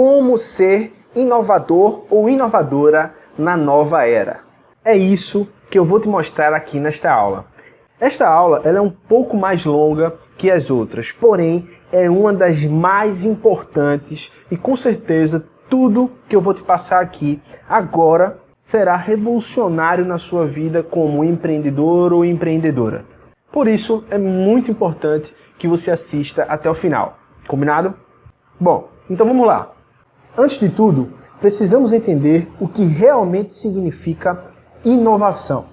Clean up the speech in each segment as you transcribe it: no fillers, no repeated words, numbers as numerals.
Como ser inovador ou inovadora na nova era. É isso que eu vou te mostrar aqui nesta aula. Esta aula ela é um pouco mais longa que as outras, porém é uma das mais importantes e com certeza tudo que eu vou te passar aqui agora será revolucionário na sua vida como empreendedor ou empreendedora. Por isso é muito importante que você assista até o final. Combinado? Bom, então vamos lá. Antes de tudo, precisamos entender o que realmente significa inovação.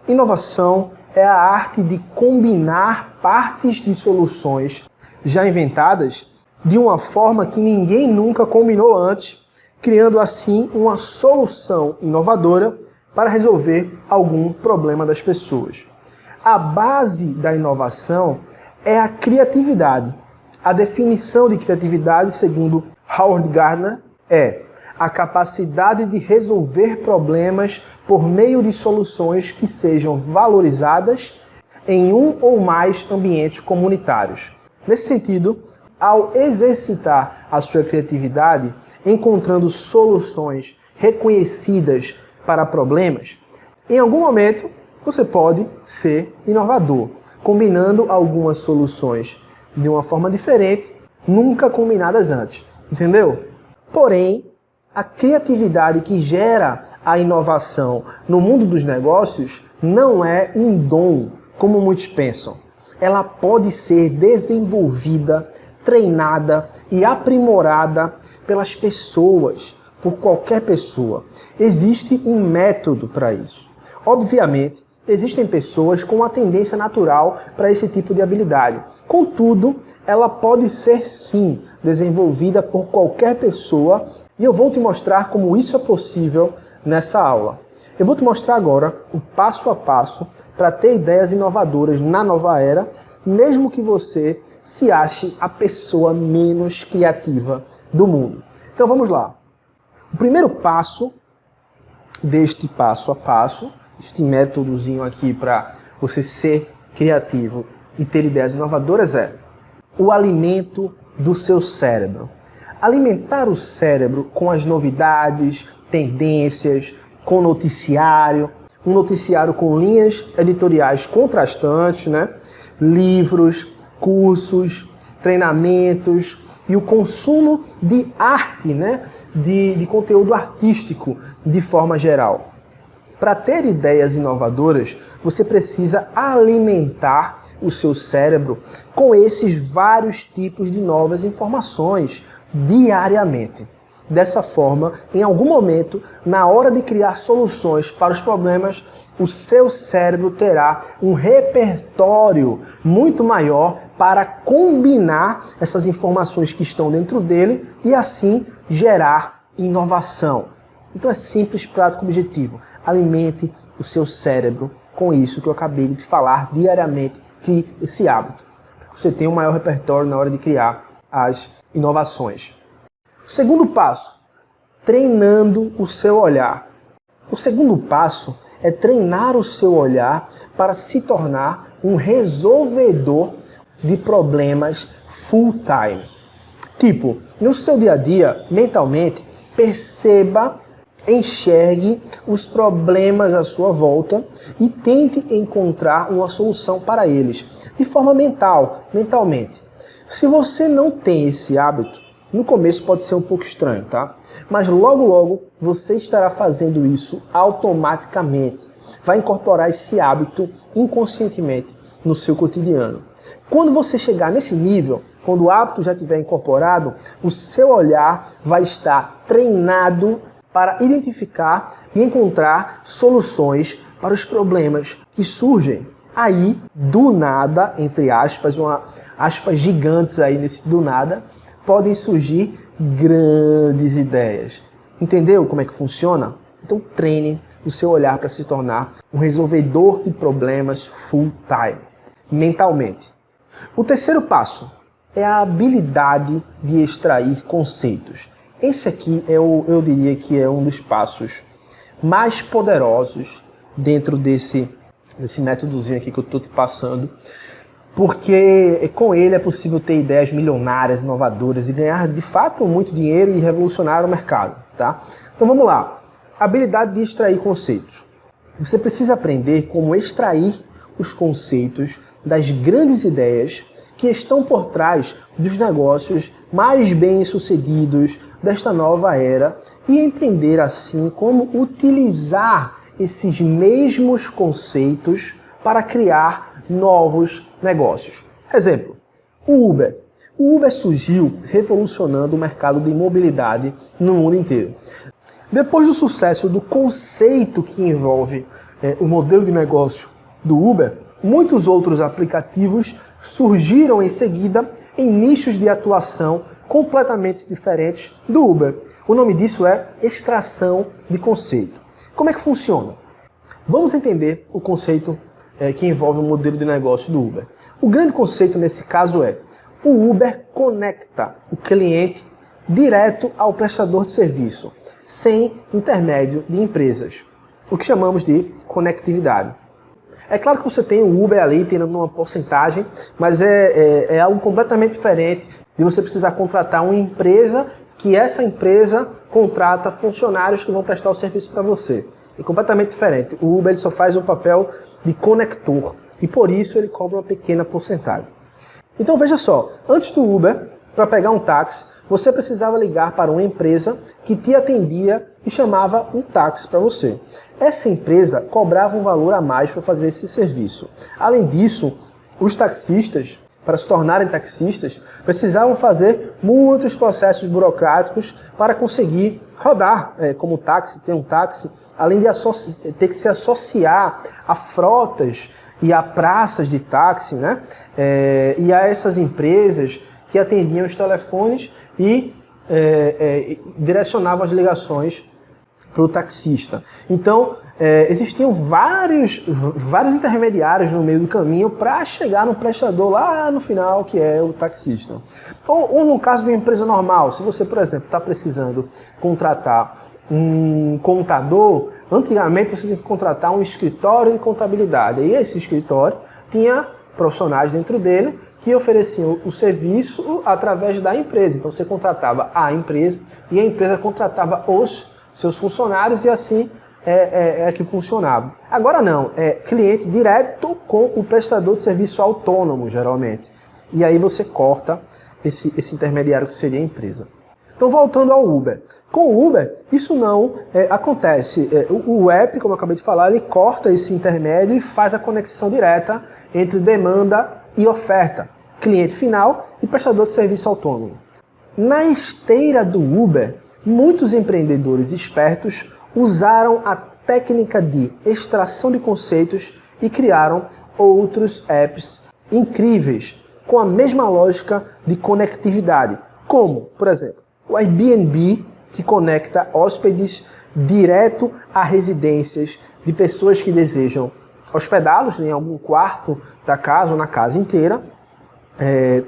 Inovação é a arte de combinar partes de soluções já inventadas de uma forma que ninguém nunca combinou antes, criando assim uma solução inovadora para resolver algum problema das pessoas. A base da inovação é a criatividade. A definição de criatividade, segundo Howard Gardner, é a capacidade de resolver problemas por meio de soluções que sejam valorizadas em um ou mais ambientes comunitários. Nesse sentido, ao exercitar a sua criatividade, encontrando soluções reconhecidas para problemas, em algum momento você pode ser inovador, combinando algumas soluções de uma forma diferente, nunca combinadas antes. Entendeu? Porém, a criatividade que gera a inovação no mundo dos negócios não é um dom, como muitos pensam. Ela pode ser desenvolvida, treinada e aprimorada pelas pessoas, por qualquer pessoa. Existe um método para isso. Obviamente, existem pessoas com uma tendência natural para esse tipo de habilidade. Contudo, ela pode ser sim desenvolvida por qualquer pessoa e eu vou te mostrar como isso é possível nessa aula. Eu vou te mostrar agora o passo a passo para ter ideias inovadoras na nova era, mesmo que você se ache a pessoa menos criativa do mundo. Então vamos lá. O primeiro passo deste passo a passo, este métodozinho aqui para você ser criativo e ter ideias inovadoras é o alimento do seu cérebro. Alimentar o cérebro com as novidades, tendências, com noticiário, um noticiário com linhas editoriais contrastantes, né? Livros, cursos, treinamentos e o consumo de arte, né? de conteúdo artístico de forma geral. Para ter ideias inovadoras, você precisa alimentar o seu cérebro com esses vários tipos de novas informações diariamente. Dessa forma, em algum momento, na hora de criar soluções para os problemas, o seu cérebro terá um repertório muito maior para combinar essas informações que estão dentro dele e assim gerar inovação. Então é simples, prático, objetivo. Alimente o seu cérebro com isso que eu acabei de te falar diariamente. Crie esse hábito. Você tem um maior repertório na hora de criar as inovações. Segundo passo, treinando o seu olhar. O segundo passo é treinar o seu olhar para se tornar um resolvedor de problemas full time. Tipo, no seu dia a dia, mentalmente, perceba, enxergue os problemas à sua volta e tente encontrar uma solução para eles, de forma mentalmente. Se você não tem esse hábito, no começo pode ser um pouco estranho, tá? Mas logo você estará fazendo isso automaticamente. Vai incorporar esse hábito inconscientemente no seu cotidiano. Quando você chegar nesse nível, quando o hábito já estiver incorporado, o seu olhar vai estar treinado para identificar e encontrar soluções para os problemas que surgem. Aí, do nada, entre aspas, aspas gigantes aí nesse do nada, podem surgir grandes ideias. Entendeu como é que funciona? Então treine o seu olhar para se tornar um resolvedor de problemas full time, mentalmente. O terceiro passo é a habilidade de extrair conceitos. Esse aqui eu diria que é um dos passos mais poderosos dentro desse métodozinho aqui que eu estou te passando, porque com ele é possível ter ideias milionárias, inovadoras e ganhar de fato muito dinheiro e revolucionar o mercado, tá? Então vamos lá. Habilidade de extrair conceitos. Você precisa aprender como extrair os conceitos das grandes ideias que estão por trás dos negócios mais bem-sucedidos desta nova era e entender assim como utilizar esses mesmos conceitos para criar novos negócios. Exemplo, o Uber. O Uber surgiu revolucionando o mercado de mobilidade no mundo inteiro. Depois do sucesso do conceito que envolve o modelo de negócio do Uber, muitos outros aplicativos surgiram em seguida em nichos de atuação completamente diferentes do Uber. O nome disso é extração de conceito. Como é que funciona? Vamos entender o conceito que envolve o modelo de negócio do Uber. O grande conceito nesse caso é: o Uber conecta o cliente direto ao prestador de serviço, sem intermédio de empresas, o que chamamos de conectividade. É claro que você tem o Uber ali tendo uma porcentagem, mas é algo completamente diferente de você precisar contratar uma empresa, que essa empresa contrata funcionários que vão prestar o serviço para você. É completamente diferente. O Uber ele só faz o papel de conector e por isso ele cobra uma pequena porcentagem. Então veja só, antes do Uber, para pegar um táxi, você precisava ligar para uma empresa que te atendia e chamava um táxi para você. Essa empresa cobrava um valor a mais para fazer esse serviço. Além disso, os taxistas, para se tornarem taxistas, precisavam fazer muitos processos burocráticos para conseguir rodar como táxi, ter um táxi, além de ter que se associar a frotas e a praças de táxi, né? E a essas empresas que atendiam os telefones e direcionavam as ligações para o taxista. Então, existiam vários intermediários no meio do caminho para chegar no prestador lá no final, que é o taxista. Ou no caso de uma empresa normal, se você, por exemplo, está precisando contratar um contador, antigamente você tinha que contratar um escritório de contabilidade. E esse escritório tinha profissionais dentro dele que ofereciam o serviço através da empresa. Então você contratava a empresa e a empresa contratava os seus funcionários e assim é que funcionava. Agora não, é cliente direto com o prestador de serviço autônomo, geralmente. E aí você corta esse intermediário que seria a empresa. Então voltando ao Uber. Com o Uber, isso não acontece. O app, como eu acabei de falar, ele corta esse intermédio e faz a conexão direta entre demanda e oferta, cliente final e prestador de serviço autônomo. Na esteira do Uber, muitos empreendedores espertos usaram a técnica de extração de conceitos e criaram outros apps incríveis com a mesma lógica de conectividade, como, por exemplo, o Airbnb, que conecta hóspedes direto a residências de pessoas que desejam hospedá-los em algum quarto da casa ou na casa inteira.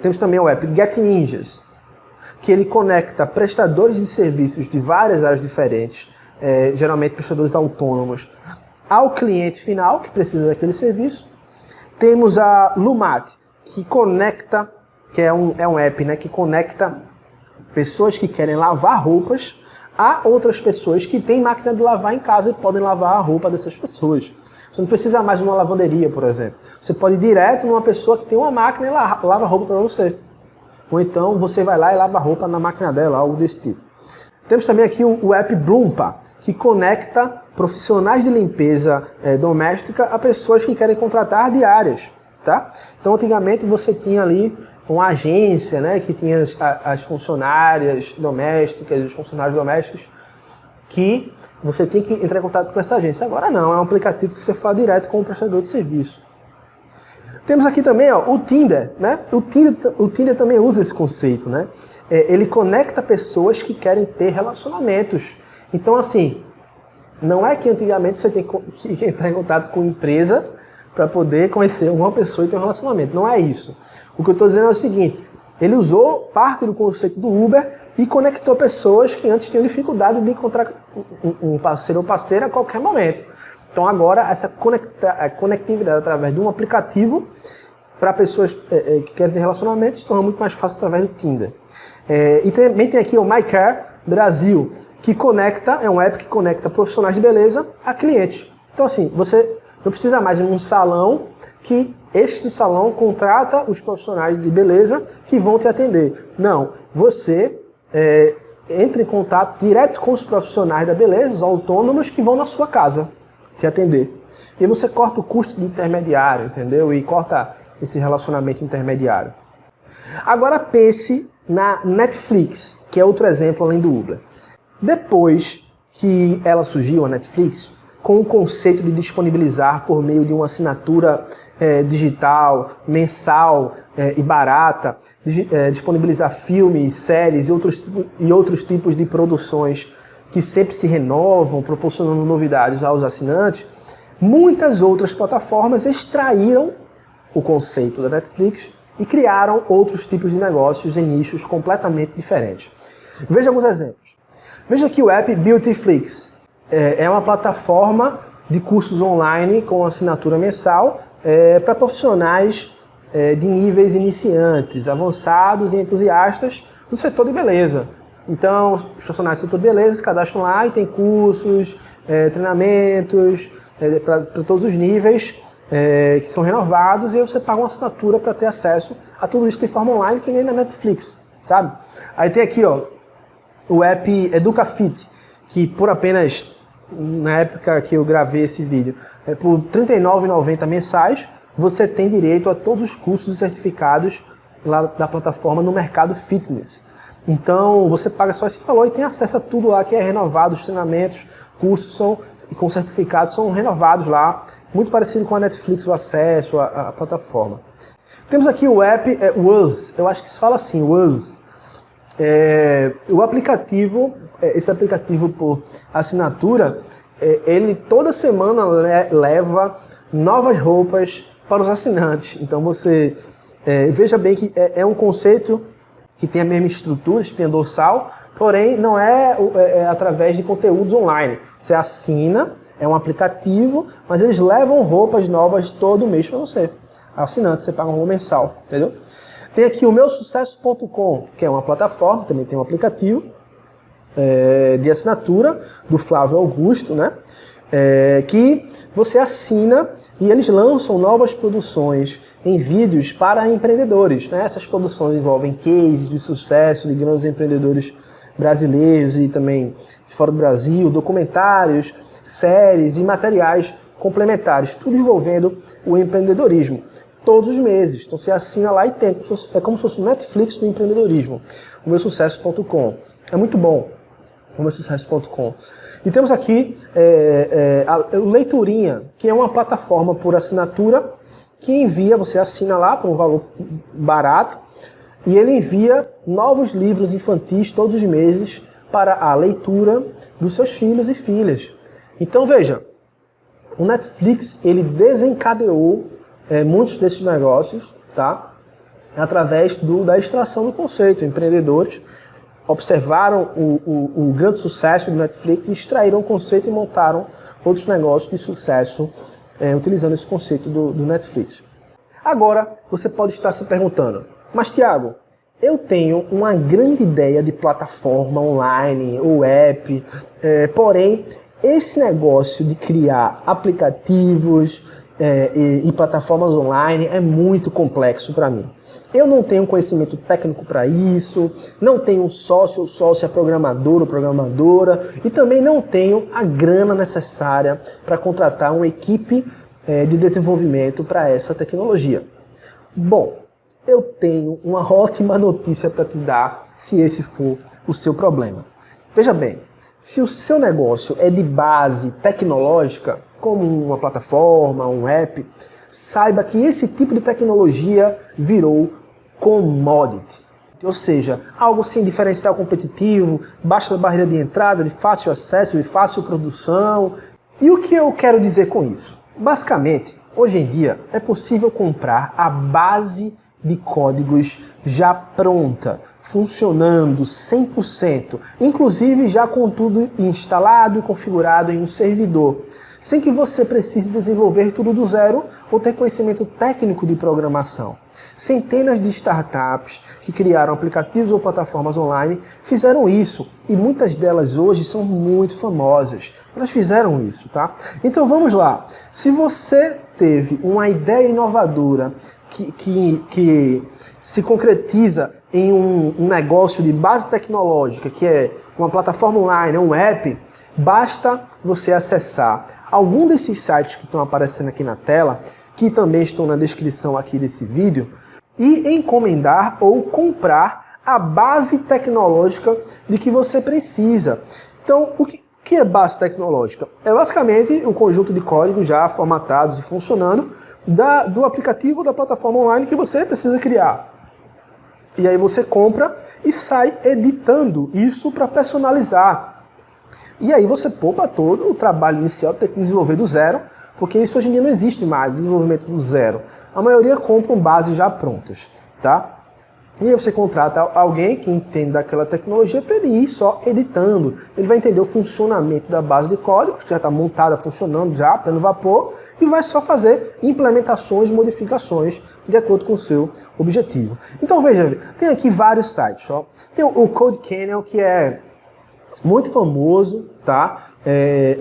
Temos também o app Get Ninjas, que ele conecta prestadores de serviços de várias áreas diferentes, geralmente prestadores autônomos, ao cliente final que precisa daquele serviço. Temos a Lumat, que conecta, que é um app, né, que conecta pessoas que querem lavar roupas a outras pessoas que têm máquina de lavar em casa e podem lavar a roupa dessas pessoas. Você não precisa mais de uma lavanderia, por exemplo. Você pode ir direto numa pessoa que tem uma máquina e lava a roupa para você. Ou então você vai lá e lava a roupa na máquina dela, algo desse tipo. Temos também aqui o app Bloompa, que conecta profissionais de limpeza doméstica a pessoas que querem contratar diárias. Tá? Então antigamente você tinha ali uma agência, né, que tinha as funcionárias domésticas, os funcionários domésticos, que você tinha que entrar em contato com essa agência. Agora não, é um aplicativo que você fala direto com o prestador de serviço. Temos aqui também o Tinder, né? O Tinder também usa esse conceito, né? Ele conecta pessoas que querem ter relacionamentos. Então, assim, não é que antigamente você tem que entrar em contato com empresa para poder conhecer uma pessoa e ter um relacionamento. Não é isso. O que eu estou dizendo é o seguinte: ele usou parte do conceito do Uber e conectou pessoas que antes tinham dificuldade de encontrar um parceiro ou parceira a qualquer momento. Então agora essa conectividade através de um aplicativo para pessoas que querem ter relacionamento, se torna muito mais fácil através do Tinder. E também tem aqui o MyCare Brasil, que é um app que conecta profissionais de beleza a clientes. Então assim, você não precisa mais ir num salão, que este salão contrata os profissionais de beleza que vão te atender. Não, você entra em contato direto com os profissionais da beleza, os autônomos, que vão na sua casa te atender. E você corta o custo do intermediário, entendeu? E corta esse relacionamento intermediário. Agora pense na Netflix, que é outro exemplo além do Uber. Depois que ela surgiu, a Netflix, com o conceito de disponibilizar por meio de uma assinatura digital, mensal e barata, disponibilizar filmes, séries e outros tipos de produções que sempre se renovam, proporcionando novidades aos assinantes, muitas outras plataformas extraíram o conceito da Netflix e criaram outros tipos de negócios em nichos completamente diferentes. Veja alguns exemplos. Veja aqui o app Beautyflix. É uma plataforma de cursos online com assinatura mensal para profissionais de níveis iniciantes, avançados e entusiastas do setor de beleza. Então, os profissionais do setor de beleza se cadastram lá e tem cursos, treinamentos para todos os níveis que são renovados, e aí você paga uma assinatura para ter acesso a tudo isso de forma online, que nem na Netflix, sabe? Aí tem aqui, ó, o app EducaFit, que por apenas, na época que eu gravei esse vídeo, por R$ 39,90 mensais, você tem direito a todos os cursos e certificados lá da plataforma no mercado fitness. Então, você paga só esse valor e tem acesso a tudo lá que é renovado, os treinamentos, cursos com certificados são renovados lá, muito parecido com a Netflix, o acesso à plataforma. Temos aqui o app Wuz, eu acho que se fala assim, Wuz. O aplicativo, esse aplicativo por assinatura, ele toda semana leva novas roupas para os assinantes. Então você veja bem que é um conceito que tem a mesma estrutura, espinha dorsal, porém não é através de conteúdos online. Você assina, é um aplicativo, mas eles levam roupas novas todo mês para você. Assinante, você paga um valor mensal, entendeu? Tem aqui o meusucesso.com, que é uma plataforma, também tem um aplicativo de assinatura do Flávio Augusto, né? Que você assina e eles lançam novas produções em vídeos para empreendedores, né? Essas produções envolvem cases de sucesso de grandes empreendedores brasileiros e também de fora do Brasil, documentários, séries e materiais complementares, tudo envolvendo o empreendedorismo. Todos os meses. Então você assina lá e tem. É como se fosse o Netflix do empreendedorismo. O meusucesso.com. É muito bom. O meusucesso.com. E temos aqui o Leiturinha, que é uma plataforma por assinatura que envia, você assina lá por um valor barato, e ele envia novos livros infantis todos os meses para a leitura dos seus filhos e filhas. Então veja, o Netflix ele desencadeou muitos desses negócios, tá? Através da extração do conceito. Empreendedores observaram o grande sucesso do Netflix, extraíram o conceito e montaram outros negócios de sucesso utilizando esse conceito do Netflix. Agora, você pode estar se perguntando, mas Thiago, eu tenho uma grande ideia de plataforma online ou app, porém, esse negócio de criar aplicativos e plataformas online é muito complexo para mim. Eu não tenho conhecimento técnico para isso, não tenho um sócio ou sócia programador ou programadora e também não tenho a grana necessária para contratar uma equipe de desenvolvimento para essa tecnologia. Bom, eu tenho uma ótima notícia para te dar se esse for o seu problema. Veja bem, se o seu negócio é de base tecnológica, como uma plataforma, um app, saiba que esse tipo de tecnologia virou commodity. Ou seja, algo sem diferencial competitivo, baixa barreira de entrada, de fácil acesso, de fácil produção. E o que eu quero dizer com isso? Basicamente, hoje em dia é possível comprar a base de códigos já pronta, funcionando 100%, inclusive já com tudo instalado e configurado em um servidor, sem que você precise desenvolver tudo do zero ou ter conhecimento técnico de programação. Centenas de startups que criaram aplicativos ou plataformas online fizeram isso, e muitas delas hoje são muito famosas. Elas fizeram isso, tá? Então vamos lá. Se você teve uma ideia inovadora que se concretiza em um negócio de base tecnológica, que é uma plataforma online, um app, basta você acessar algum desses sites que estão aparecendo aqui na tela, que também estão na descrição aqui desse vídeo, e encomendar ou comprar a base tecnológica de que você precisa. Então, o que é base tecnológica? É basicamente um conjunto de códigos já formatados e funcionando do aplicativo ou da plataforma online que você precisa criar. E aí você compra e sai editando isso para personalizar. E aí você poupa todo o trabalho inicial de ter que desenvolver do zero, porque isso hoje em dia não existe mais, desenvolvimento do zero. A maioria compram bases já prontas, tá? E aí você contrata alguém que entende daquela tecnologia para ele ir só editando. Ele vai entender o funcionamento da base de código, que já está montada, funcionando já, pelo vapor, e vai só fazer implementações, modificações de acordo com o seu objetivo. Então veja, tem aqui vários sites. Ó. Tem o CodeCanyon, que é muito famoso, tá?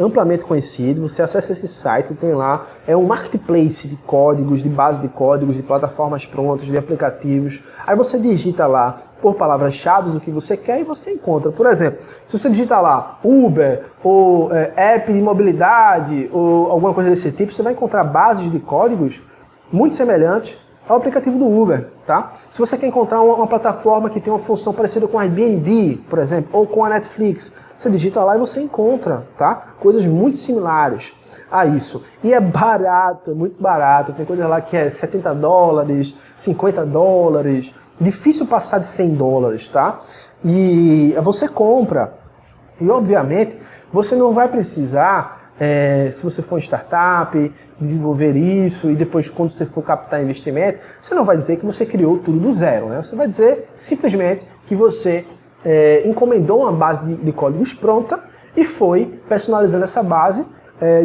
Amplamente conhecido. Você acessa esse site, tem lá, é um marketplace de códigos, de base de códigos, de plataformas prontas, de aplicativos. Aí você digita lá por palavras-chave o que você quer e você encontra. Por exemplo, se você digita lá Uber ou app de mobilidade ou alguma coisa desse tipo, você vai encontrar bases de códigos muito semelhantes ao aplicativo do Uber, tá? Se você quer encontrar uma plataforma que tem uma função parecida com a Airbnb, por exemplo, ou com a Netflix, você digita lá e você encontra, tá? Coisas muito similares a isso. E é barato, é muito barato. Tem coisa lá que é $70, $50, difícil passar de $100, tá? E você compra. E, obviamente, você não vai precisar... se você for uma startup, desenvolver isso e depois quando você for captar investimento, você não vai dizer que você criou tudo do zero, né? Você vai dizer simplesmente que você encomendou uma base de códigos pronta e foi personalizando essa base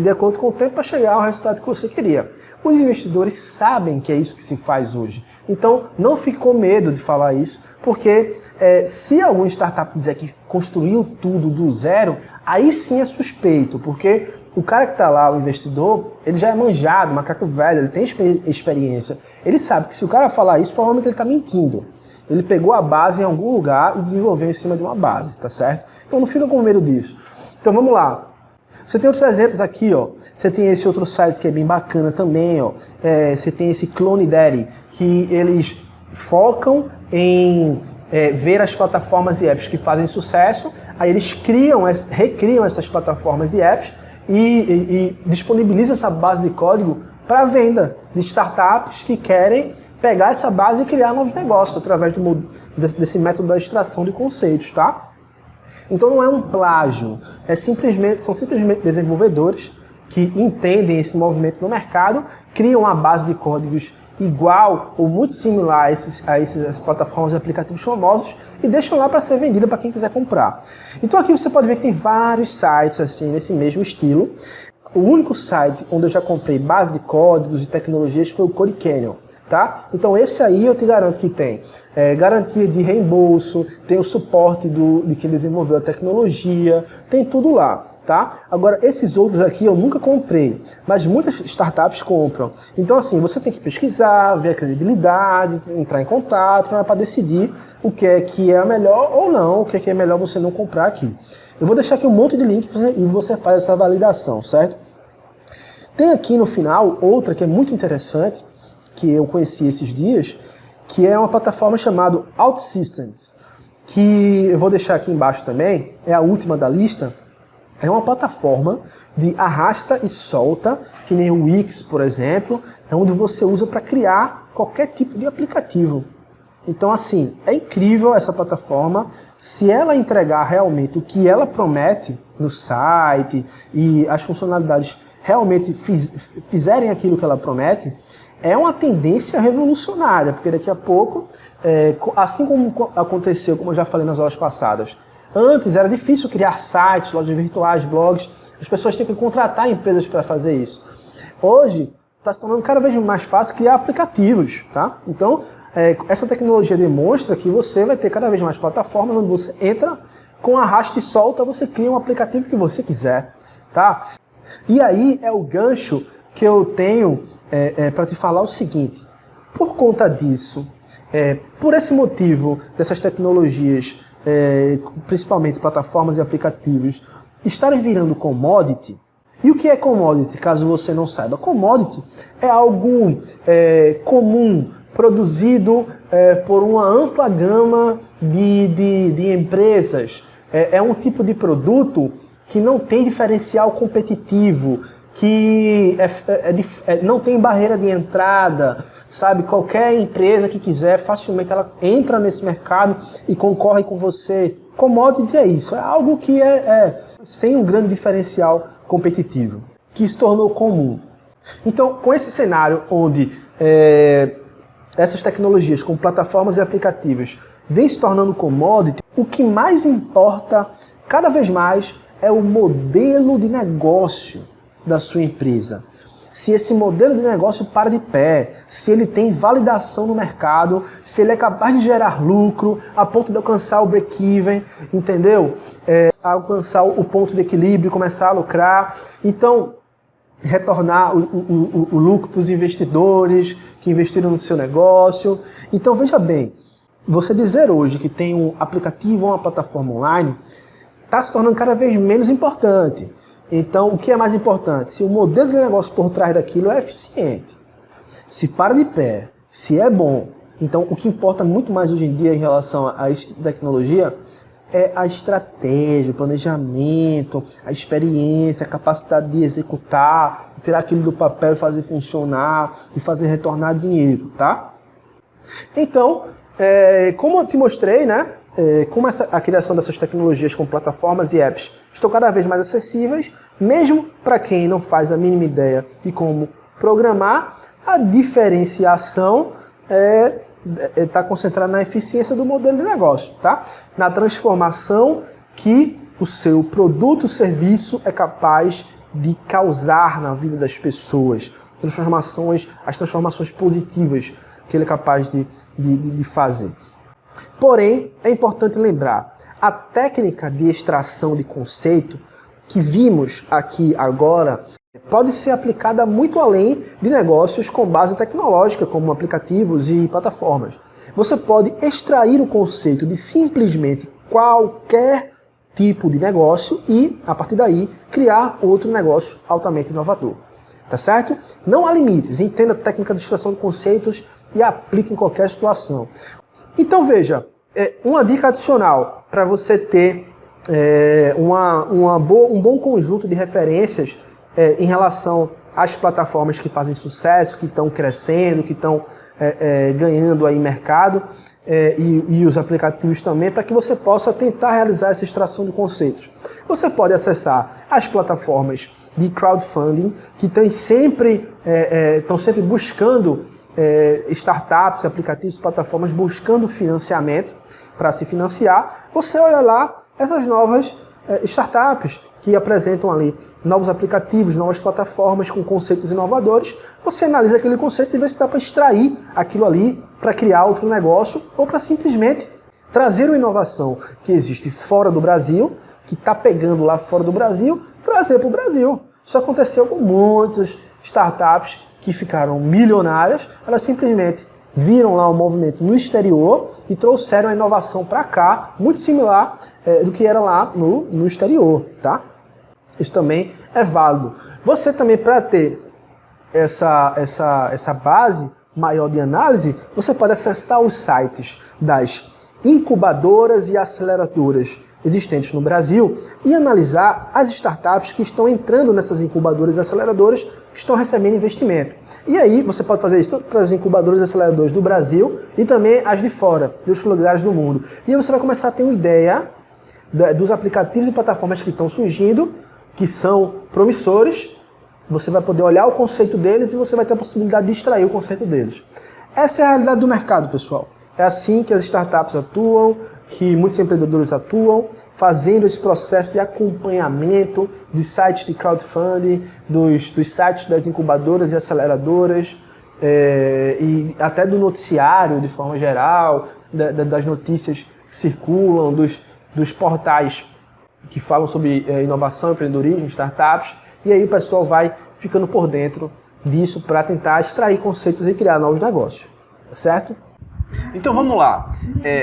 de acordo com o tempo para chegar ao resultado que você queria. Os investidores sabem que é isso que se faz hoje. Então não fique com medo de falar isso, porque se alguma startup dizer que construiu tudo do zero, aí sim é suspeito, porque o cara que está lá, o investidor, ele já é manjado, macaco velho, ele tem experiência. Ele sabe que se o cara falar isso, provavelmente ele está mentindo. Ele pegou a base em algum lugar e desenvolveu em cima de uma base, tá certo? Então não fica com medo disso. Então vamos lá. Você tem outros exemplos aqui, ó. Você tem esse outro site que é bem bacana também, ó. Você tem esse Clone Daddy, que eles focam em ver as plataformas e apps que fazem sucesso, aí eles recriam essas plataformas e apps e disponibilizam essa base de código para venda de startups que querem pegar essa base e criar novos negócios através desse método da extração de conceitos, tá? Então não é um plágio, são simplesmente desenvolvedores que entendem esse movimento no mercado, criam uma base de códigos igual ou muito similar a essas plataformas e aplicativos famosos e deixam lá para ser vendida para quem quiser comprar. Então aqui você pode ver que tem vários sites assim nesse mesmo estilo. O único site onde eu já comprei base de códigos e tecnologias foi o CodeCanyon, tá? Então esse aí eu te garanto que tem garantia de reembolso, tem o suporte de quem desenvolveu a tecnologia, tem tudo lá. Tá? Agora, esses outros aqui eu nunca comprei, mas muitas startups compram. Então, assim, você tem que pesquisar, ver a credibilidade, entrar em contato para decidir o que é melhor ou não, o que é melhor você não comprar aqui. Eu vou deixar aqui um monte de link e você faz essa validação, certo? Tem aqui no final outra que é muito interessante, que eu conheci esses dias, que é uma plataforma chamada OutSystems, que eu vou deixar aqui embaixo também, é a última da lista. É uma plataforma de arrasta e solta, que nem o Wix, por exemplo, é onde você usa para criar qualquer tipo de aplicativo. Então, assim, é incrível essa plataforma. Se ela entregar realmente o que ela promete no site e as funcionalidades realmente fizerem aquilo que ela promete, é uma tendência revolucionária, porque daqui a pouco, assim como aconteceu, como eu já falei nas aulas passadas, antes era difícil criar sites, lojas virtuais, blogs, as pessoas tinham que contratar empresas para fazer isso. Hoje, está se tornando cada vez mais fácil criar aplicativos, tá? Então, essa tecnologia demonstra que você vai ter cada vez mais plataformas onde você entra, com arrasta e solta, você cria um aplicativo que você quiser, tá? E aí é o gancho que eu tenho para te falar o seguinte: por conta disso, por esse motivo dessas tecnologias, principalmente plataformas e aplicativos, estarem virando commodity. E o que é commodity, caso você não saiba? Commodity é algo comum, produzido por uma ampla gama de empresas. É um tipo de produto que não tem diferencial competitivo, que não tem barreira de entrada, sabe? Qualquer empresa que quiser, facilmente ela entra nesse mercado e concorre com você. Commodity é isso, é algo que é sem um grande diferencial competitivo, que se tornou comum. Então, com esse cenário onde essas tecnologias, como plataformas e aplicativos, vêm se tornando commodity, o que mais importa, cada vez mais, é o modelo de negócio da sua empresa. Se esse modelo de negócio para de pé, se ele tem validação no mercado, se ele é capaz de gerar lucro a ponto de alcançar o break-even, entendeu? Alcançar o ponto de equilíbrio, começar a lucrar. Então, retornar o lucro para os investidores que investiram no seu negócio. Então, veja bem, você dizer hoje que tem um aplicativo ou uma plataforma online está se tornando cada vez menos importante. Então, o que é mais importante? Se o modelo de negócio por trás daquilo é eficiente, se para de pé, se é bom. Então, o que importa muito mais hoje em dia em relação a essa tecnologia é a estratégia, o planejamento, a experiência, a capacidade de executar, de tirar aquilo do papel e fazer funcionar, e fazer retornar dinheiro, tá? Então, como eu te mostrei, né? Como a criação dessas tecnologias com plataformas e apps estão cada vez mais acessíveis, mesmo para quem não faz a mínima ideia de como programar, a diferenciação está concentrada na eficiência do modelo de negócio, tá? Na transformação que o seu produto ou serviço é capaz de causar na vida das pessoas, as transformações positivas que ele é capaz de fazer. Porém, é importante lembrar, a técnica de extração de conceito que vimos aqui agora pode ser aplicada muito além de negócios com base tecnológica, como aplicativos e plataformas. Você pode extrair o conceito de simplesmente qualquer tipo de negócio e, a partir daí, criar outro negócio altamente inovador. Tá certo? Não há limites. Entenda a técnica de extração de conceitos e aplique em qualquer situação. Então veja, uma dica adicional para você ter um bom conjunto de referências em relação às plataformas que fazem sucesso, que estão crescendo, que estão ganhando aí mercado, e os aplicativos também, para que você possa tentar realizar essa extração de conceitos. Você pode acessar as plataformas de crowdfunding, que estão sempre buscando startups, aplicativos, plataformas buscando financiamento para se financiar. Você olha lá essas novas startups que apresentam ali novos aplicativos, novas plataformas com conceitos inovadores. Você analisa aquele conceito e vê se dá para extrair aquilo ali para criar outro negócio ou para simplesmente trazer uma inovação que existe fora do Brasil, que está pegando lá fora do Brasil, trazer para o Brasil. Isso aconteceu com muitas startups que ficaram milionárias, elas simplesmente viram lá o movimento no exterior e trouxeram a inovação para cá, muito similar do que era lá no exterior, tá? Isso também é válido. Você também, para ter essa base maior de análise, você pode acessar os sites das incubadoras e aceleradoras existentes no Brasil e analisar as startups que estão entrando nessas incubadoras e aceleradoras que estão recebendo investimento. E aí você pode fazer isso tanto para as incubadoras e aceleradoras do Brasil e também as de fora, de outros lugares do mundo. E aí você vai começar a ter uma ideia dos aplicativos e plataformas que estão surgindo, que são promissores, você vai poder olhar o conceito deles e você vai ter a possibilidade de extrair o conceito deles. Essa é a realidade do mercado, pessoal. É assim que as startups atuam, que muitos empreendedores atuam, fazendo esse processo de acompanhamento dos sites de crowdfunding, dos sites das incubadoras e aceleradoras, e até do noticiário de forma geral, das notícias que circulam, dos portais que falam sobre inovação, empreendedorismo, startups, e aí o pessoal vai ficando por dentro disso para tentar extrair conceitos e criar novos negócios, tá certo? Então vamos lá,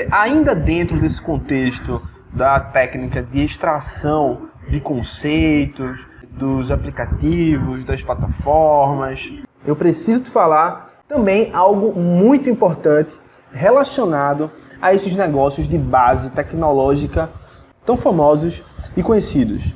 ainda dentro desse contexto da técnica de extração de conceitos, dos aplicativos, das plataformas, eu preciso te falar também algo muito importante relacionado a esses negócios de base tecnológica tão famosos e conhecidos.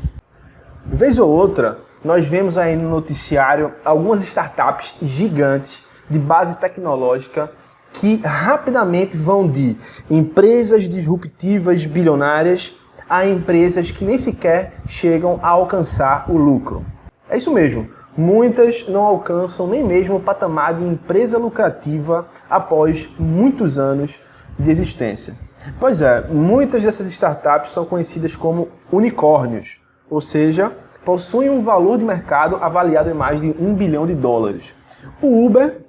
Vez ou outra, nós vemos aí no noticiário algumas startups gigantes de base tecnológica que rapidamente vão de empresas disruptivas bilionárias a empresas que nem sequer chegam a alcançar o lucro. É isso mesmo, muitas não alcançam nem mesmo o patamar de empresa lucrativa após muitos anos de existência. Pois é, muitas dessas startups são conhecidas como unicórnios, ou seja, possuem um valor de mercado avaliado em mais de $1 bilhão. O Uber,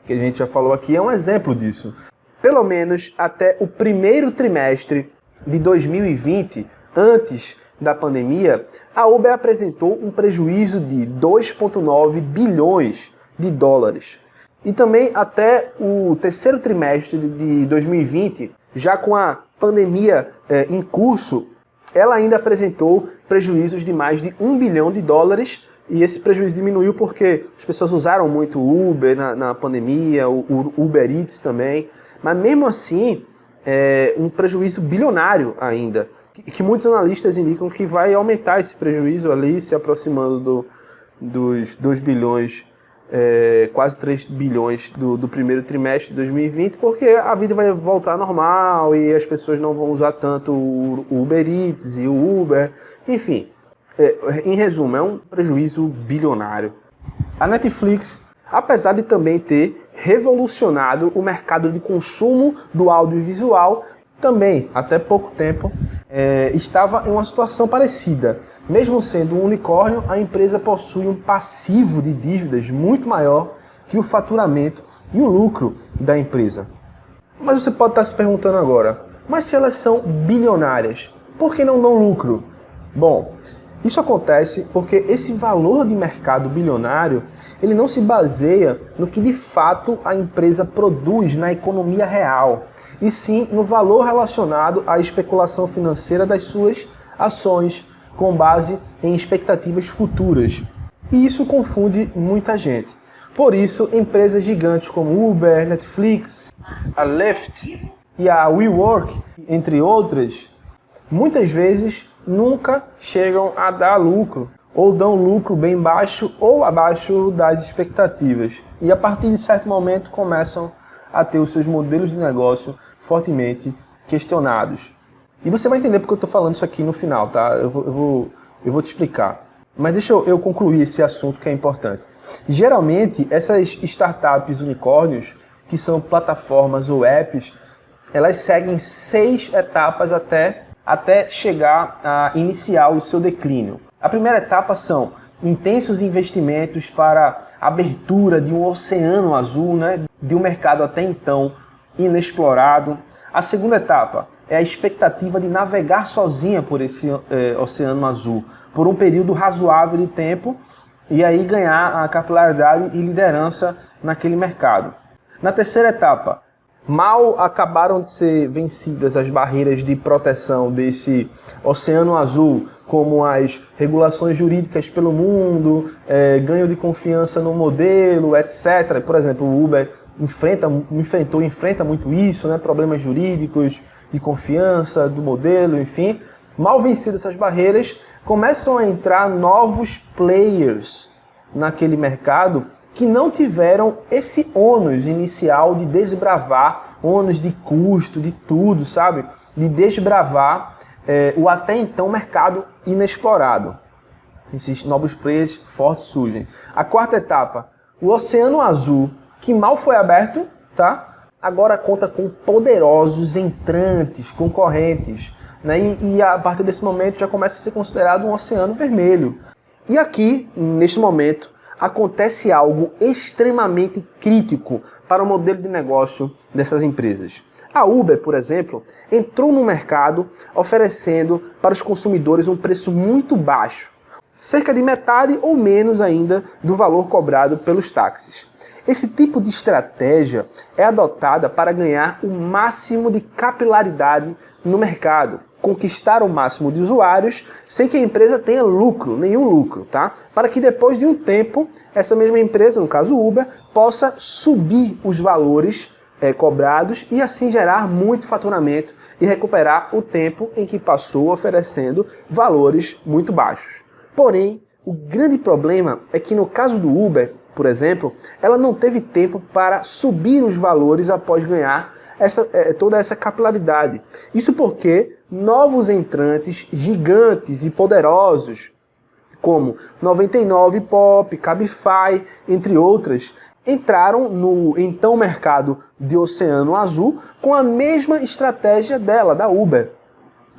que a gente já falou aqui, é um exemplo disso. Pelo menos até o primeiro trimestre de 2020, antes da pandemia, a Uber apresentou um prejuízo de $2,9 bilhões. E também até o terceiro trimestre de 2020, já com a pandemia em curso, ela ainda apresentou prejuízos de mais de $1 bilhão, e esse prejuízo diminuiu porque as pessoas usaram muito o Uber na pandemia, o Uber Eats também, mas mesmo assim é um prejuízo bilionário ainda, que muitos analistas indicam que vai aumentar esse prejuízo ali, se aproximando dos 2 bilhões, quase 3 bilhões do primeiro trimestre de 2020, porque a vida vai voltar normal e as pessoas não vão usar tanto o Uber Eats e o Uber, enfim. Em resumo, é um prejuízo bilionário. A Netflix, apesar de também ter revolucionado o mercado de consumo do audiovisual, também, até pouco tempo, estava em uma situação parecida. Mesmo sendo um unicórnio, a empresa possui um passivo de dívidas muito maior que o faturamento e o lucro da empresa. Mas você pode estar se perguntando agora, mas se elas são bilionárias, por que não dão lucro? Bom, isso acontece porque esse valor de mercado bilionário, ele não se baseia no que de fato a empresa produz na economia real, e sim no valor relacionado à especulação financeira das suas ações, com base em expectativas futuras. E isso confunde muita gente. Por isso, empresas gigantes como Uber, Netflix, a Lyft e a WeWork, entre outras, muitas vezes nunca chegam a dar lucro, ou dão lucro bem baixo ou abaixo das expectativas. E a partir de certo momento começam a ter os seus modelos de negócio fortemente questionados. E você vai entender porque eu estou falando isso aqui no final, tá? Eu vou te explicar. Mas deixa eu concluir esse assunto que é importante. Geralmente, essas startups unicórnios, que são plataformas ou apps, elas seguem 6 etapas até chegar a iniciar o seu declínio. A primeira etapa são intensos investimentos para a abertura de um oceano azul, né, de um mercado até então inexplorado. A segunda etapa é a expectativa de navegar sozinha por esse oceano azul por um período razoável de tempo e aí ganhar a capilaridade e liderança naquele mercado. Na terceira etapa, mal acabaram de ser vencidas as barreiras de proteção desse oceano azul, como as regulações jurídicas pelo mundo, ganho de confiança no modelo, etc. Por exemplo, o Uber enfrenta muito isso, né? Problemas jurídicos, de confiança do modelo, enfim. Mal vencidas essas barreiras, começam a entrar novos players naquele mercado que não tiveram esse ônus inicial de desbravar, ônus de custo, de tudo, sabe? De desbravar o até então mercado inexplorado. Esses novos players fortes surgem. A quarta etapa, o Oceano Azul, que mal foi aberto, tá? Agora conta com poderosos entrantes, concorrentes, né? E a partir desse momento já começa a ser considerado um Oceano Vermelho. E aqui, neste momento, acontece algo extremamente crítico para o modelo de negócio dessas empresas. A Uber, por exemplo, entrou no mercado oferecendo para os consumidores um preço muito baixo, cerca de metade ou menos ainda do valor cobrado pelos táxis. Esse tipo de estratégia é adotada para ganhar o máximo de capilaridade no mercado, conquistar o máximo de usuários sem que a empresa tenha lucro, nenhum lucro, tá? Para que depois de um tempo, essa mesma empresa, no caso Uber, possa subir os valores cobrados e assim gerar muito faturamento e recuperar o tempo em que passou oferecendo valores muito baixos. Porém, o grande problema é que no caso do Uber, por exemplo, ela não teve tempo para subir os valores após ganhar toda essa capilaridade. Isso porque novos entrantes gigantes e poderosos, como 99 Pop, Cabify, entre outras, entraram no então mercado de Oceano Azul com a mesma estratégia dela, da Uber,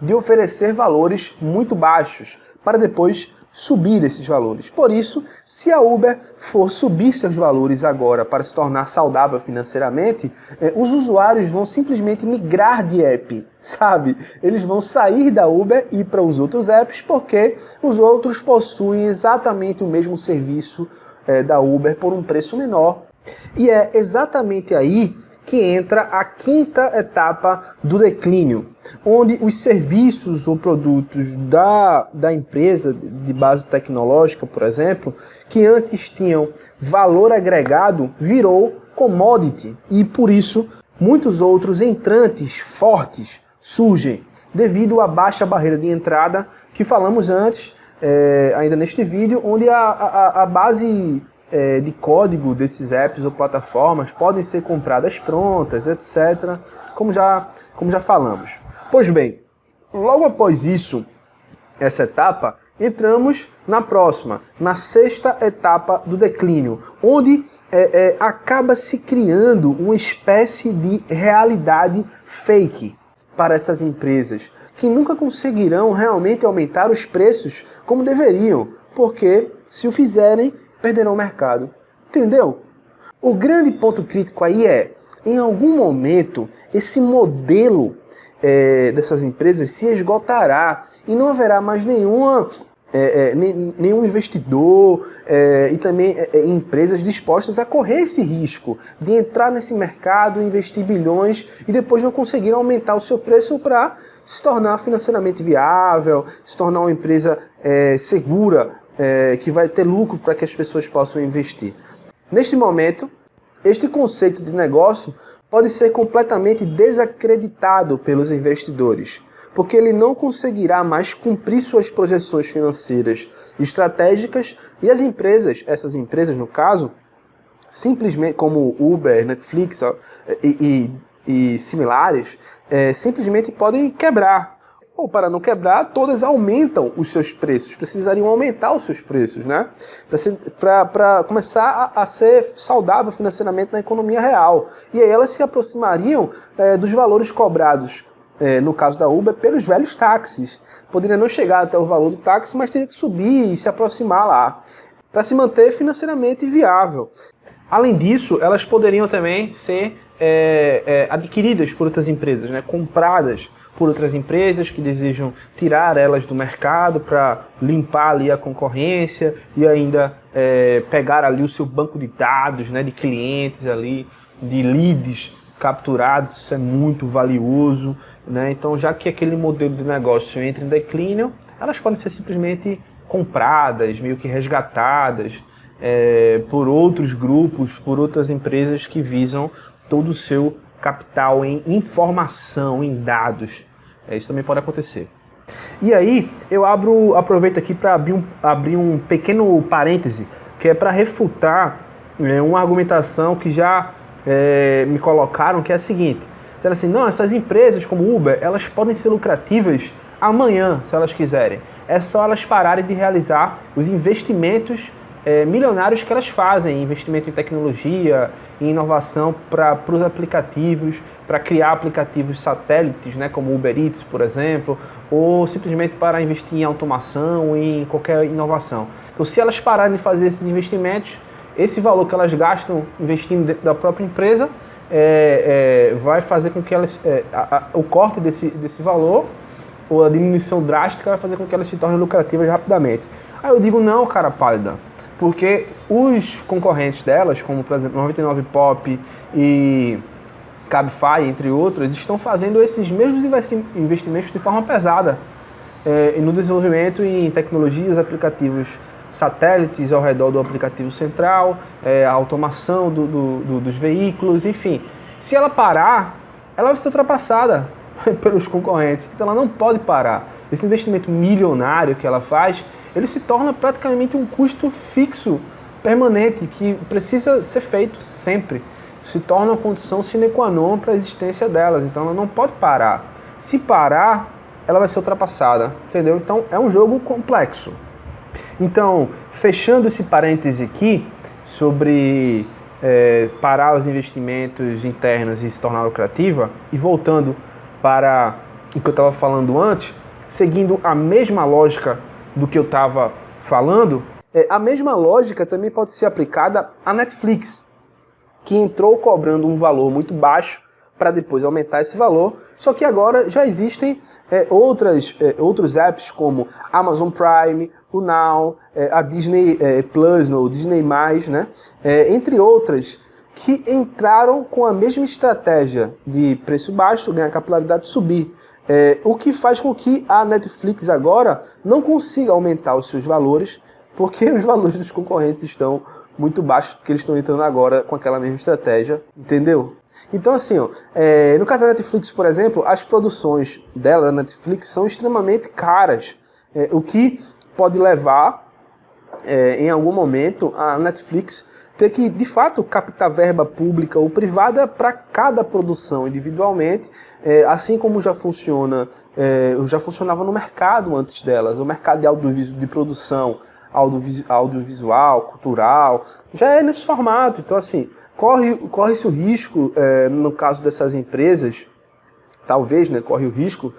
de oferecer valores muito baixos para depois subir esses valores. Por isso, se a Uber for subir seus valores agora para se tornar saudável financeiramente, os usuários vão simplesmente migrar de app, sabe? Eles vão sair da Uber e ir para os outros apps porque os outros possuem exatamente o mesmo serviço da Uber por um preço menor. E é exatamente aí que entra a quinta etapa do declínio, onde os serviços ou produtos da empresa de base tecnológica, por exemplo, que antes tinham valor agregado, virou commodity. E por isso, muitos outros entrantes fortes surgem, devido à baixa barreira de entrada que falamos antes, ainda neste vídeo, onde a base de código desses apps ou plataformas podem ser compradas prontas, etc., como já falamos. Pois bem, logo após isso, essa etapa, entramos na próxima, na sexta etapa do declínio, onde acaba se criando uma espécie de realidade fake para essas empresas, que nunca conseguirão realmente aumentar os preços como deveriam, porque se o fizerem, perderão o mercado. Entendeu? O grande ponto crítico aí em algum momento, esse modelo dessas empresas se esgotará e não haverá mais nenhum investidor e também empresas dispostas a correr esse risco de entrar nesse mercado, investir bilhões e depois não conseguir aumentar o seu preço para se tornar financeiramente viável, se tornar uma empresa segura, que vai ter lucro para que as pessoas possam investir. Neste momento, este conceito de negócio pode ser completamente desacreditado pelos investidores, porque ele não conseguirá mais cumprir suas projeções financeiras estratégicas e as empresas, essas empresas no caso, simplesmente como Uber, Netflix e similares, simplesmente podem quebrar. Ou para não quebrar, todas aumentam os seus preços, precisariam aumentar os seus preços, né? Para começar a ser saudável financeiramente na economia real. E aí elas se aproximariam dos valores cobrados, no caso da Uber, pelos velhos táxis. Poderia não chegar até o valor do táxi, mas teria que subir e se aproximar lá, para se manter financeiramente viável. Além disso, elas poderiam também ser adquiridas por outras empresas, né? Compradas por outras empresas que desejam tirar elas do mercado para limpar ali a concorrência e ainda pegar ali o seu banco de dados, né, de clientes ali, de leads capturados. Isso é muito valioso, né? Então, já que aquele modelo de negócio entra em declínio, elas podem ser simplesmente compradas, meio que resgatadas por outros grupos, por outras empresas que visam todo o seu capital em informação, em dados. Isso também pode acontecer. E aí, eu aproveito aqui para abrir um pequeno parêntese, que é para refutar uma argumentação que já me colocaram, que é a seguinte: disseram assim, não, essas empresas como Uber, elas podem ser lucrativas amanhã, se elas quiserem. É só elas pararem de realizar os investimentos milionários que elas fazem, investimento em tecnologia, em inovação para os aplicativos, para criar aplicativos satélites, né, como o Uber Eats, por exemplo, ou simplesmente para investir em automação, em qualquer inovação. Então, se elas pararem de fazer esses investimentos, esse valor que elas gastam investindo dentro da própria empresa vai fazer com que elas, o corte desse valor, ou a diminuição drástica, vai fazer com que elas se tornem lucrativas rapidamente. Aí eu digo, não, cara pálida, porque os concorrentes delas, como por exemplo 99pop e Cabify, entre outros, estão fazendo esses mesmos investimentos de forma pesada no desenvolvimento em tecnologias, aplicativos satélites ao redor do aplicativo central, a automação dos veículos, enfim. Se ela parar, ela vai ser ultrapassada pelos concorrentes, então ela não pode parar. Esse investimento milionário que ela faz, ele se torna praticamente um custo fixo, permanente, que precisa ser feito sempre. Se torna uma condição sine qua non para a existência delas, então ela não pode parar. Se parar, ela vai ser ultrapassada, entendeu? Então é um jogo complexo. Então, fechando esse parêntese aqui sobre parar os investimentos internos e se tornar lucrativa, e voltando para o que eu estava falando antes, seguindo a mesma lógica do que eu estava falando, a mesma lógica também pode ser aplicada à Netflix, que entrou cobrando um valor muito baixo para depois aumentar esse valor, só que agora já existem outros apps como Amazon Prime, o Now, a Disney Plus, ou Disney+, né? Entre outras, que entraram com a mesma estratégia de preço baixo, ganhar capilaridade, subir. O que faz com que a Netflix agora não consiga aumentar os seus valores, porque os valores dos concorrentes estão muito baixos, porque eles estão entrando agora com aquela mesma estratégia, entendeu? Então assim, no caso da Netflix, por exemplo, as produções dela, da Netflix, são extremamente caras, o que pode levar, em algum momento, a Netflix ter que, de fato, captar verba pública ou privada para cada produção individualmente, assim como já funcionava no mercado antes delas, o mercado de produção audiovisual, cultural, já é nesse formato. Então, assim, corre-se o risco, no caso dessas empresas, talvez, né, corre o risco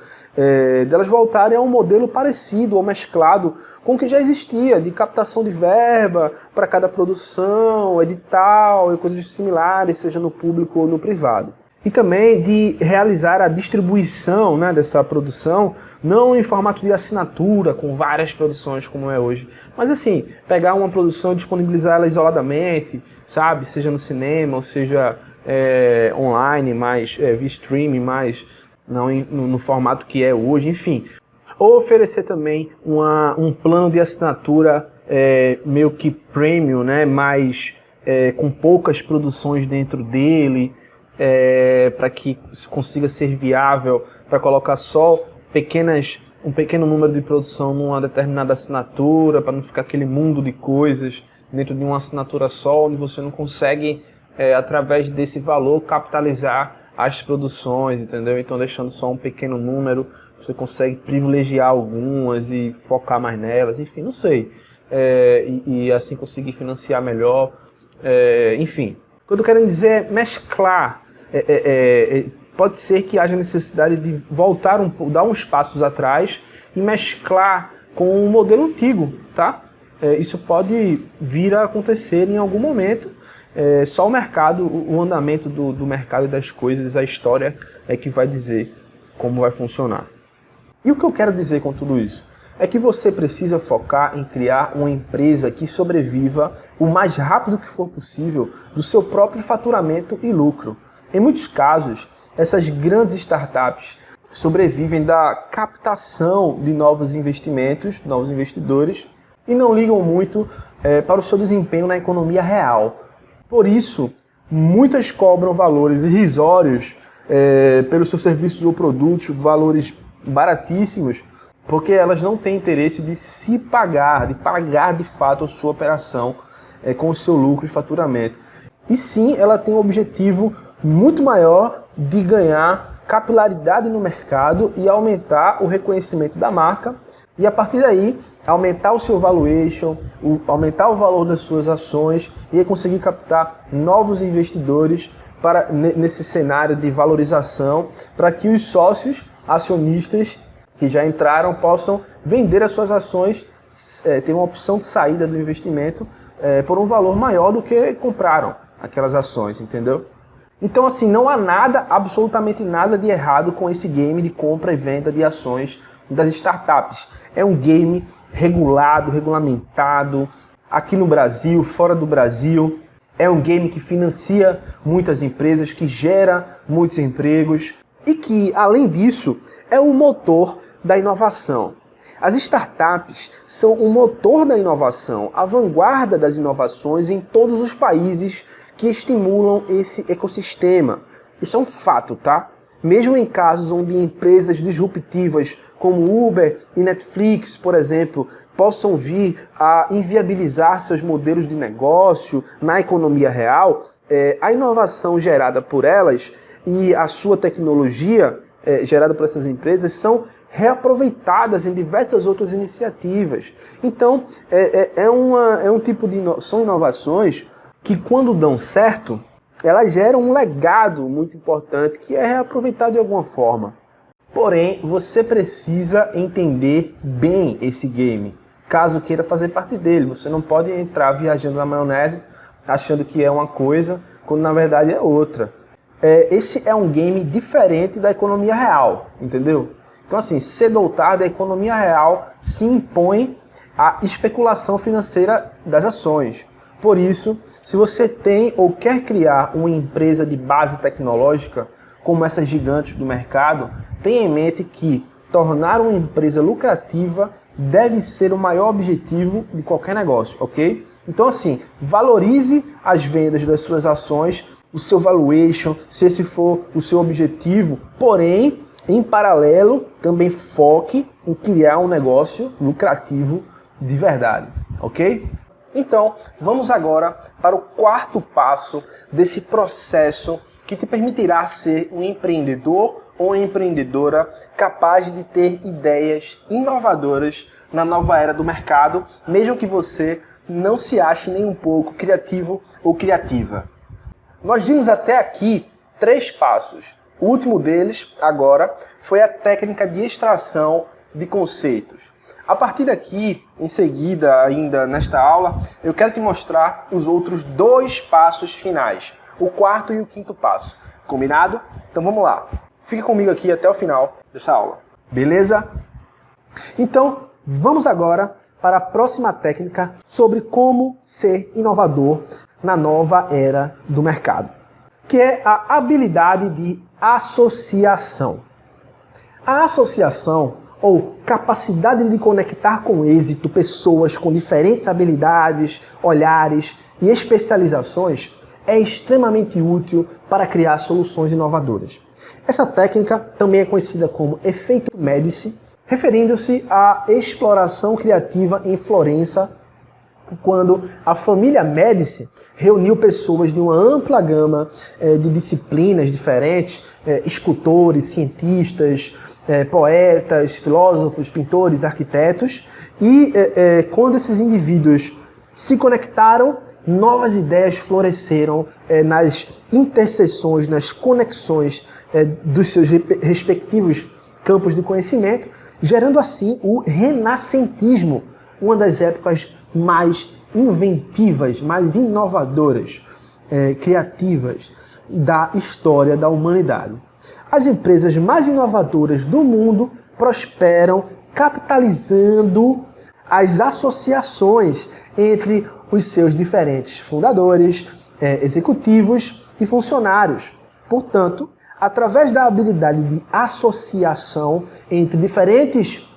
delas voltarem a um modelo parecido ou mesclado com o que já existia, de captação de verba para cada produção, edital e coisas similares, seja no público ou no privado. E também de realizar a distribuição, né, dessa produção, não em formato de assinatura, com várias produções como é hoje, mas assim, pegar uma produção e disponibilizar ela isoladamente, sabe, seja no cinema, ou seja online, mais via streaming, mais não no formato que é hoje, enfim. Ou oferecer também um plano de assinatura meio que premium, né, mas com poucas produções dentro dele, para que consiga ser viável, para colocar só um pequeno número de produção numa determinada assinatura, para não ficar aquele mundo de coisas dentro de uma assinatura só, onde você não consegue, através desse valor, capitalizar as produções, entendeu? Então, deixando só um pequeno número, você consegue privilegiar algumas e focar mais nelas, enfim, não sei. E assim conseguir financiar melhor, enfim. O que eu tô querendo dizer é mesclar. Pode ser que haja necessidade de voltar dar uns passos atrás e mesclar com o modelo antigo, tá? Isso pode vir a acontecer em algum momento. Só o mercado, o andamento do mercado e das coisas, a história é que vai dizer como vai funcionar. E o que eu quero dizer com tudo isso? É que você precisa focar em criar uma empresa que sobreviva o mais rápido que for possível do seu próprio faturamento e lucro. Em muitos casos, essas grandes startups sobrevivem da captação de novos investimentos, novos investidores, e não ligam muito para o seu desempenho na economia real. Por isso, muitas cobram valores irrisórios pelos seus serviços ou produtos, valores baratíssimos, porque elas não têm interesse de se pagar, de pagar de fato a sua operação com o seu lucro e faturamento. E sim, ela tem um objetivo muito maior de ganhar capilaridade no mercado e aumentar o reconhecimento da marca e a partir daí aumentar o seu valuation, aumentar o valor das suas ações e conseguir captar novos investidores nesse cenário de valorização para que os sócios acionistas que já entraram possam vender as suas ações, ter uma opção de saída do investimento por um valor maior do que compraram aquelas ações, entendeu? Então assim, não há nada, absolutamente nada de errado com esse game de compra e venda de ações das startups. É um game regulado, regulamentado, aqui no Brasil, fora do Brasil. É um game que financia muitas empresas, que gera muitos empregos e que, além disso, é o motor da inovação. As startups são o motor da inovação, a vanguarda das inovações em todos os países que estimulam esse ecossistema. Isso é um fato, tá? Mesmo em casos onde empresas disruptivas como Uber e Netflix, por exemplo, possam vir a inviabilizar seus modelos de negócio na economia real, a inovação gerada por elas e a sua tecnologia gerada por essas empresas são reaproveitadas em diversas outras iniciativas. Então, são inovações que, quando dão certo, elas geram um legado muito importante que é reaproveitado de alguma forma. Porém, você precisa entender bem esse game, caso queira fazer parte dele. Você não pode entrar viajando na maionese achando que é uma coisa, quando na verdade é outra. Esse é um game diferente da economia real, entendeu? Então assim, cedo ou tarde a economia real se impõe à especulação financeira das ações. Por isso, se você tem ou quer criar uma empresa de base tecnológica, como essas gigantes do mercado, tenha em mente que tornar uma empresa lucrativa deve ser o maior objetivo de qualquer negócio, ok? Então assim, valorize as vendas das suas ações, o seu valuation, se esse for o seu objetivo, porém, em paralelo, também foque em criar um negócio lucrativo de verdade, ok? Então, vamos agora para o quarto passo desse processo que te permitirá ser um empreendedor ou empreendedora capaz de ter ideias inovadoras na nova era do mercado, mesmo que você não se ache nem um pouco criativo ou criativa. Nós vimos até aqui 3 passos. O último deles, agora, foi a técnica de extração de conceitos. A partir daqui, em seguida, ainda nesta aula, eu quero te mostrar os outros 2 passos finais, o 4º e o 5º passo. Combinado? Então vamos lá. Fique comigo aqui até o final dessa aula. Beleza? Então, vamos agora para a próxima técnica sobre como ser inovador na nova era do mercado, que é a habilidade de associação. A associação, ou capacidade de conectar com êxito pessoas com diferentes habilidades, olhares e especializações, é extremamente útil para criar soluções inovadoras. Essa técnica também é conhecida como efeito Médici, referindo-se à exploração criativa em Florença, quando a família Médici reuniu pessoas de uma ampla gama de disciplinas diferentes, escultores, cientistas, poetas, filósofos, pintores, arquitetos, e quando esses indivíduos se conectaram, novas ideias floresceram nas interseções, nas conexões dos seus respectivos campos de conhecimento, gerando assim o renascentismo, uma das épocas mais inventivas, mais inovadoras, criativas da história da humanidade. As empresas mais inovadoras do mundo prosperam capitalizando as associações entre os seus diferentes fundadores, executivos e funcionários. Portanto, através da habilidade de associação entre diferentes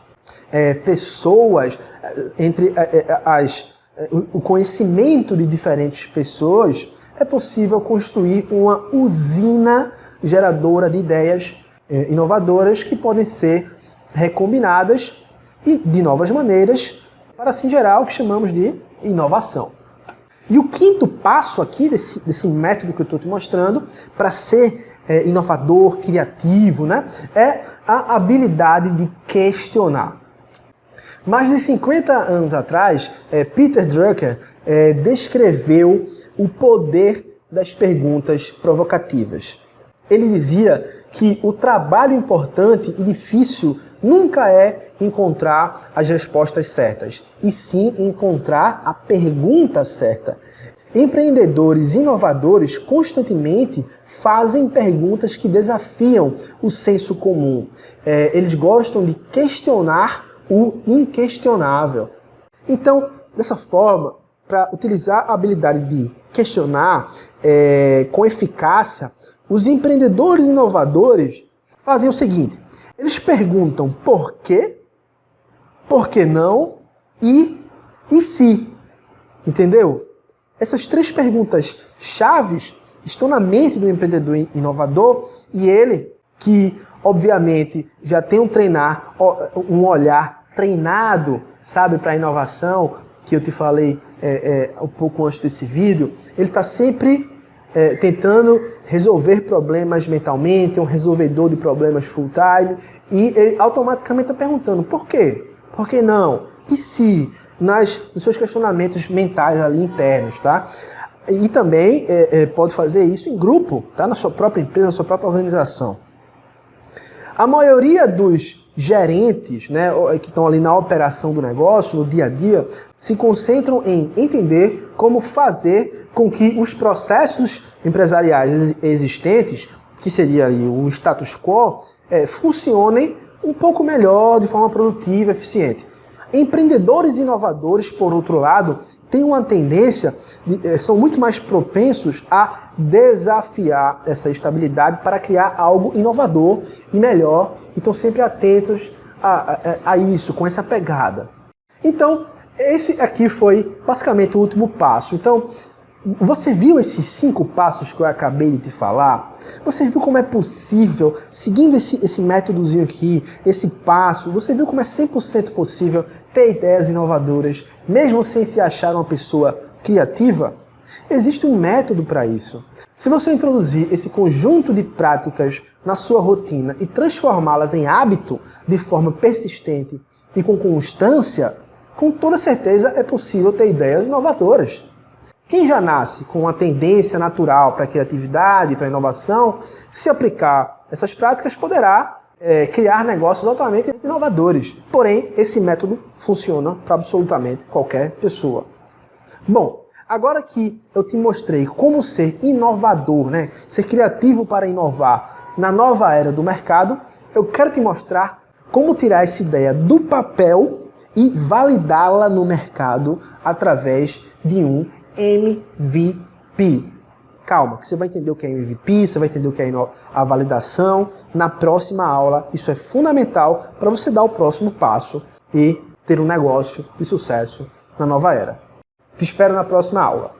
pessoas, entre o conhecimento de diferentes pessoas, é possível construir uma usina geradora de ideias inovadoras que podem ser recombinadas e de novas maneiras para assim gerar o que chamamos de inovação. E o quinto passo aqui desse método que eu estou te mostrando para ser inovador, criativo, né, é a habilidade de questionar. Mais de 50 anos atrás, Peter Drucker descreveu o poder das perguntas provocativas. Ele dizia que o trabalho importante e difícil nunca é encontrar as respostas certas, e sim encontrar a pergunta certa. Empreendedores inovadores constantemente fazem perguntas que desafiam o senso comum. Eles gostam de questionar o inquestionável. Então, dessa forma, para utilizar a habilidade de questionar com eficácia, os empreendedores inovadores fazem o seguinte: eles perguntam por quê, por que não e se. Entendeu? Essas três perguntas chaves estão na mente do empreendedor inovador, e ele, que obviamente já tem um olhar treinado, sabe, para a inovação, que eu te falei um pouco antes desse vídeo, ele está sempre tentando resolver problemas mentalmente, um resolvedor de problemas full time, e ele automaticamente está perguntando por quê? Por que não? E se? Nos seus questionamentos mentais ali internos, tá? E também pode fazer isso em grupo, tá? Na sua própria empresa, na sua própria organização. A maioria dos gerentes, né, que estão ali na operação do negócio, no dia a dia, se concentram em entender como fazer com que os processos empresariais existentes, que seria ali o status quo, funcionem um pouco melhor, de forma produtiva, eficiente. Empreendedores inovadores, por outro lado, têm uma tendência, são muito mais propensos a desafiar essa estabilidade para criar algo inovador e melhor, e estão sempre atentos a isso, com essa pegada. Então, esse aqui foi basicamente o último passo. Então, você viu esses 5 passos que eu acabei de te falar? Você viu como é possível, seguindo esse métodozinho aqui, esse passo, você viu como é 100% possível ter ideias inovadoras, mesmo sem se achar uma pessoa criativa? Existe um método para isso. Se você introduzir esse conjunto de práticas na sua rotina e transformá-las em hábito de forma persistente e com constância, com toda certeza é possível ter ideias inovadoras. Quem já nasce com uma tendência natural para a criatividade, para a inovação, se aplicar essas práticas, poderá criar negócios altamente inovadores. Porém, esse método funciona para absolutamente qualquer pessoa. Bom, agora que eu te mostrei como ser inovador, né, ser criativo para inovar na nova era do mercado, eu quero te mostrar como tirar essa ideia do papel e validá-la no mercado através de um MVP. Calma, que você vai entender o que é MVP, você vai entender o que é a validação na próxima aula. Isso é fundamental para você dar o próximo passo e ter um negócio de sucesso na nova era. Te espero na próxima aula.